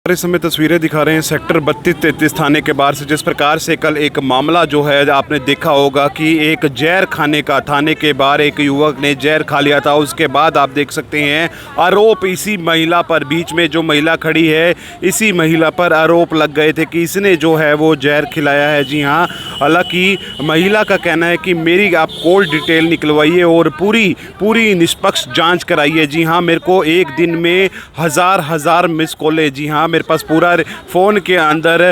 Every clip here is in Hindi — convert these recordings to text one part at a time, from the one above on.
इस समय तस्वीरें दिखा रहे हैं सेक्टर 32-33 थाने के बाहर से। जिस प्रकार से कल एक मामला जो है आपने देखा होगा कि एक जहर खाने का, थाने के बाहर एक युवक ने जहर खा लिया था। उसके बाद आप देख सकते हैं आरोप इसी महिला पर, बीच में जो महिला खड़ी है इसी महिला पर आरोप लग गए थे कि इसने जो है वो जहर खिलाया है। जी हाँ, हालांकि महिला का कहना है कि मेरी आप कॉल डिटेल निकलवाइए और पूरी निष्पक्ष जाँच कराइए। जी हाँ, मेरे को एक दिन में हज़ार मिस कॉलें, जी हाँ मेरे पास पूरा फ़ोन के अंदर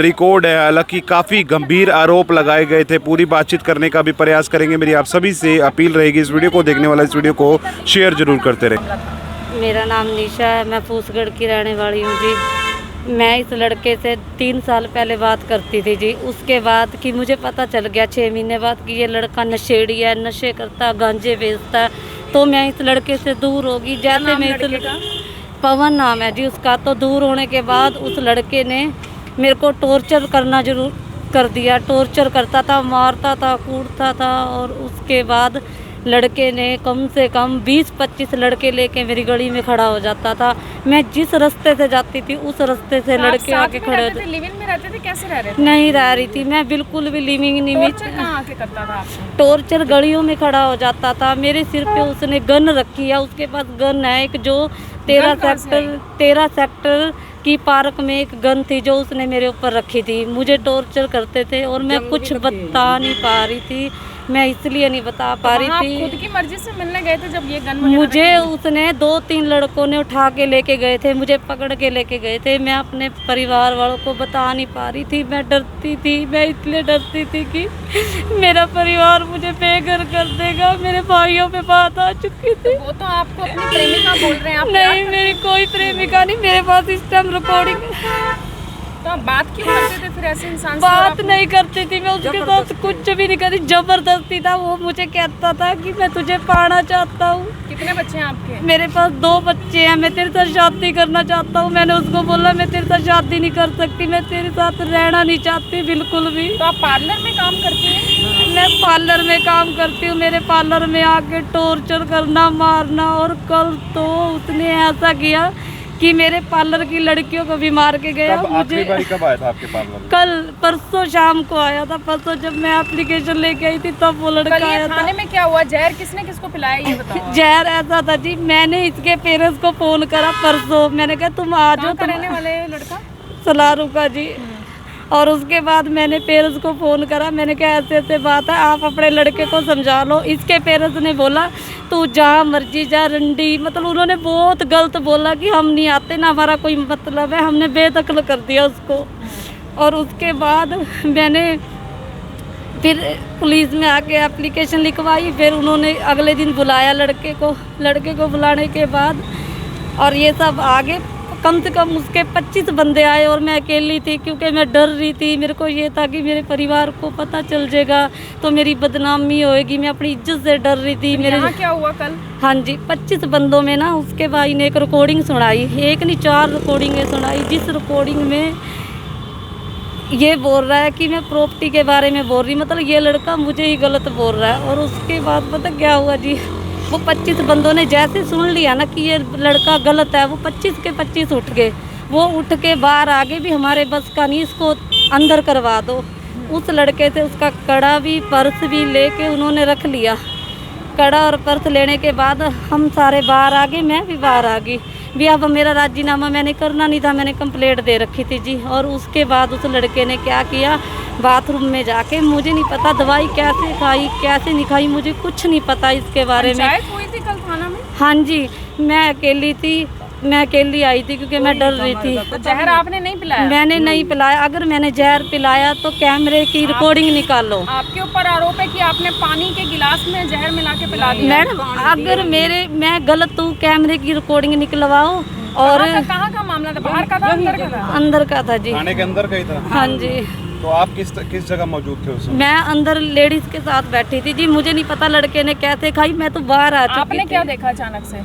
रिकॉर्ड है। हालांकि काफ़ी गंभीर आरोप लगाए गए थे। पूरी बातचीत करने का भी प्रयास करेंगे। मेरी आप सभी से अपील रहेगी, इस वीडियो को देखने वाला इस वीडियो को शेयर ज़रूर करते रहें। मेरा नाम निशा है, मैं फूसगढ़ की रहने वाली हूँ जी। मैं इस लड़के से 3 साल पहले बात करती थी जी। उसके बाद कि मुझे पता चल गया 6 महीने बाद कि ये लड़का नशेड़ी है, नशे करता, गांजे बेचता है, तो मैं इस लड़के से दूर होगी। जैसे मैं पवन नाम है जी उसका। तो दूर होने के बाद उस लड़के ने मेरे को टॉर्चर करना जरूर कर दिया। टॉर्चर करता था, मारता था, कूटता था। और उसके बाद लड़के ने कम से कम 20-25 लड़के लेके मेरी गली में खड़ा हो जाता था। मैं जिस रास्ते से जाती थी उस रास्ते से लड़के आके खड़े होते थे। लिविंग में रहते थे? कैसे रह रहे थे? नहीं रह रही थी मैं, बिल्कुल भी लिविंग नहीं। टॉर्चर कहाँ आके करता था आपको? टॉर्चर गलियों में खड़ा हो जाता था। मेरे सिर पे उसने गन रखी है। उसके पास गन है एक, जो 13 सेक्टर की पार्क में एक गन थी जो उसने मेरे ऊपर रखी थी। मुझे टॉर्चर करते थे और मैं कुछ बता नहीं पा रही थी। मैं इसलिए नहीं बता पा रही थी। खुद की मर्जी से मिलने गए थे जब ये गन मुझे उसने 2-3 लड़कों ने उठा के लेके गए थे, मुझे पकड़ के लेके गए थे। मैं अपने परिवार वालों को बता नहीं पा रही थी। मैं डरती थी, मैं इसलिए डरती थी कि मेरा परिवार मुझे बेघर कर देगा। मेरे भाइयों पे बात आ चुकी थी। वो तो आपको अपनी प्रेमिका बोल रहे हैं आप? नहीं, मेरी कोई प्रेमिका नहीं। मेरे पास इस टाइम रिकॉर्डिंग। तो आप बात क्यों करते थे फिर ऐसे इंसान से? बात नहीं करती थी मैं उसके साथ, कुछ भी नहीं करती। जबरदस्ती था। वो मुझे कहता था कि मैं तुझे पाना चाहता हूँ। कितने बच्चे हैं आपके? मेरे पास 2 बच्चे हैं। मैं तेरे साथ शादी करना चाहता हूँ। मैंने उसको बोला मैं तेरे साथ शादी नहीं कर सकती, मैं तेरे साथ रहना नहीं चाहती बिल्कुल भी। तो आप पार्लर में काम करती हैं? मैं पार्लर में काम करती हूँ। मेरे पार्लर में आके टॉर्चर करना, मारना। और कल तो उसने ऐसा किया कि मेरे पार्लर की लड़कियों को भी मार के गया। आखिरी बारी कब आया था आपके पार्लर? कल परसों शाम को आया था। परसों जब मैं एप्लीकेशन लेके आई थी तब वो लड़का आया था। थाने में क्या हुआ? जहर किसने किसको पिलाया ये बताओ? जहर ऐसा था जी, मैंने इसके पेरेंट्स को फोन करा परसों। मैंने कहा तुम आ जाओ। कहाँ रहने वाले है लड़का? सलारू का जी। और उसके बाद मैंने पेरेंट्स को फ़ोन करा। मैंने कहा ऐसे ऐसे बात है, आप अपने लड़के को समझा लो। इसके पेरेंट्स ने बोला तू जहाँ मर्जी जा रंडी, मतलब उन्होंने बहुत गलत बोला कि हम नहीं आते, ना हमारा कोई मतलब है। हमने बेदखल कर दिया उसको। और उसके बाद मैंने फिर पुलिस में आके एप्लीकेशन लिखवाई। फिर उन्होंने अगले दिन बुलाया लड़के को बुलाने के बाद और ये सब आगे कम से कम उसके 25 बंदे आए और मैं अकेली थी क्योंकि मैं डर रही थी। मेरे को ये था कि मेरे परिवार को पता चल जाएगा तो मेरी बदनामी होएगी। मैं अपनी इज्जत से डर रही थी। मेरे यहाँ क्या हुआ कल? हाँ जी, 25 बंदों में ना उसके भाई ने एक रिकॉर्डिंग सुनाई। एक नहीं 4 रिकॉर्डिंगें सुनाई, जिस रिकॉर्डिंग में ये बोल रहा है कि मैं प्रॉपर्टी के बारे में बोल रही, मतलब ये लड़का मुझे ही गलत बोल रहा है। और उसके बाद पता क्या हुआ जी, वो 25 बंदों ने जैसे सुन लिया ना कि ये लड़का गलत है, वो 25 के 25 उठ गए। वो उठ के बाहर आगे भी हमारे बस का नहीं, इसको अंदर करवा दो। उस लड़के से उसका कड़ा भी पर्स भी लेके उन्होंने रख लिया। कड़ा और पर्स लेने के बाद हम सारे बाहर आ गए, मैं भी बाहर आ गई भी। अब मेरा राजीनामा मैंने करना नहीं था, मैंने कंप्लेंट दे रखी थी जी। और उसके बाद उस लड़के ने क्या किया, बाथरूम में जाके, मुझे नहीं पता दवाई कैसे खाई कैसे नहीं खाई, मुझे कुछ नहीं पता इसके बारे में। पंचायत हुई थी कल थाना में? हाँ जी, मैं अकेली थी, मैं अकेली आई थी क्योंकि मैं डर रही थी। तो जहर आपने नहीं पिलाया? मैंने नहीं पिलाया। अगर मैंने जहर पिलाया तो कैमरे की रिकॉर्डिंग निकालो। आपके ऊपर आरोप है कि आपने पानी के गिलास में जहर मिला के पिला दिया। मैडम अगर मैं गलत हूँ, कैमरे की रिकॉर्डिंग निकलवाओ। और कहाँ का मामला था? बाहर का था अंदर का था? अंदर का था जी। थाने के अंदर का ही था? हाँ जी। तो आप किस जगह मौजूद थे उस समय? मैं अंदर लेडीज के साथ बैठी थी जी। मुझे नहीं पता लड़के ने कैसे खाई, मैं तो बाहर आ चुकी थी। आपने क्या देखा अचानक से?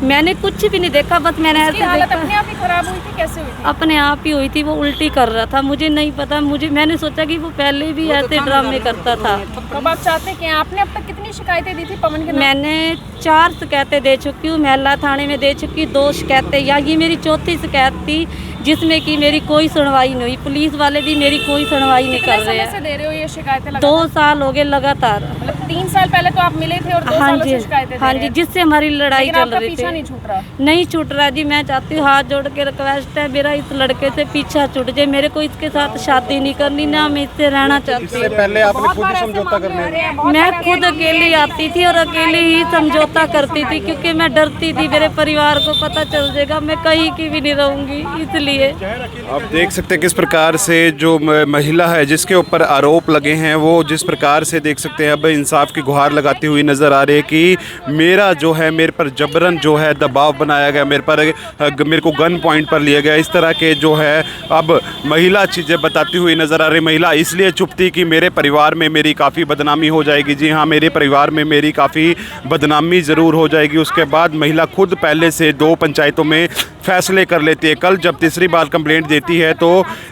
मैंने कुछ भी नहीं देखा, बस मैंने ऐसे हालत देखा। अपने आप ही खराब हुई थी? कैसे हुई थी? अपने आप ही हुई थी। वो उल्टी कर रहा था, मुझे नहीं पता। मैंने सोचा कि वो पहले भी ऐसे ड्रामे करता था। अब आप चाहते हैं कि आपने अब तक कितनी शिकायतें दी थी पवन के नाम? मैंने 4 शिकायतें दे चुकी हूँ। महिला थाने में दे चुकी 2 शिकायतें, या ये मेरी 4थी शिकायत थी। जिसमें कि मेरी कोई सुनवाई नहीं हुई। पुलिस वाले भी मेरी कोई सुनवाई नहीं कर रहे समय से हैं। दे रहे हो ये शिकायतें 2 लगातार? साल हो गए लगातार। मतलब 3 साल पहले तो आप मिले थे और 2 हाँ सालों जी, से शिकायतें दे हाँ रहे जी, हैं। जिससे हमारी लड़ाई लेकिन चल आपका रही पीछा थी। नहीं छूट रहा। नहीं छूट रहा जी। मैं चाहती हूँ, हाथ जोड़ के रिक्वेस्ट है मेरा, इस लड़के से पीछा छूट जाए। मेरे को इसके साथ शादी नहीं करनी, ना मैं इससे रहना चाहती इससे हूँ। पहले आपने बहुत खुद बार ही ऐसे समझौता कर मामले आ रहे लिया। हैं, बहुत मैं बार खुद अकेली आती थी और अकेले ही समझौता करती थी, क्योंकि मैं डरती थी मेरे परिवार को पता चल जाएगा, मैं कहीं की भी नहीं रहूंगी, इसलिए। आप देख सकते हैं किस प्रकार से जो महिला है जिसके ऊपर आरोप लगे हैं, वो जिस प्रकार से देख सकते हैं अब इंसाफ की गुहार लगाती हुई नज़र आ रही है कि मेरा जो है, मेरे पर जबरन जो है दबाव बनाया गया, मेरे को गन पॉइंट पर लिया गया। इस तरह के जो है अब महिला चीज़ें बताती हुई नज़र आ रही। महिला इसलिए चुप थी कि मेरे परिवार में मेरी काफ़ी बदनामी हो जाएगी। जी हाँ, मेरे परिवार में मेरी काफ़ी बदनामी ज़रूर हो जाएगी। उसके बाद महिला खुद पहले से 2 पंचायतों में फैसले कर लेती है। कल जब तीसरी बार कंप्लेंट देती है तो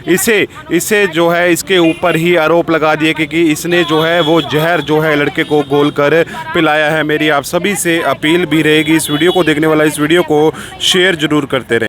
इसे जो है इसके ऊपर ही आरोप लगा दिए कि इसने जो है वो जहर जो है लड़के को घोल कर पिलाया है। मेरी आप सभी से अपील भी रहेगी, इस वीडियो को देखने वाला इस वीडियो को शेयर ज़रूर करते रहें।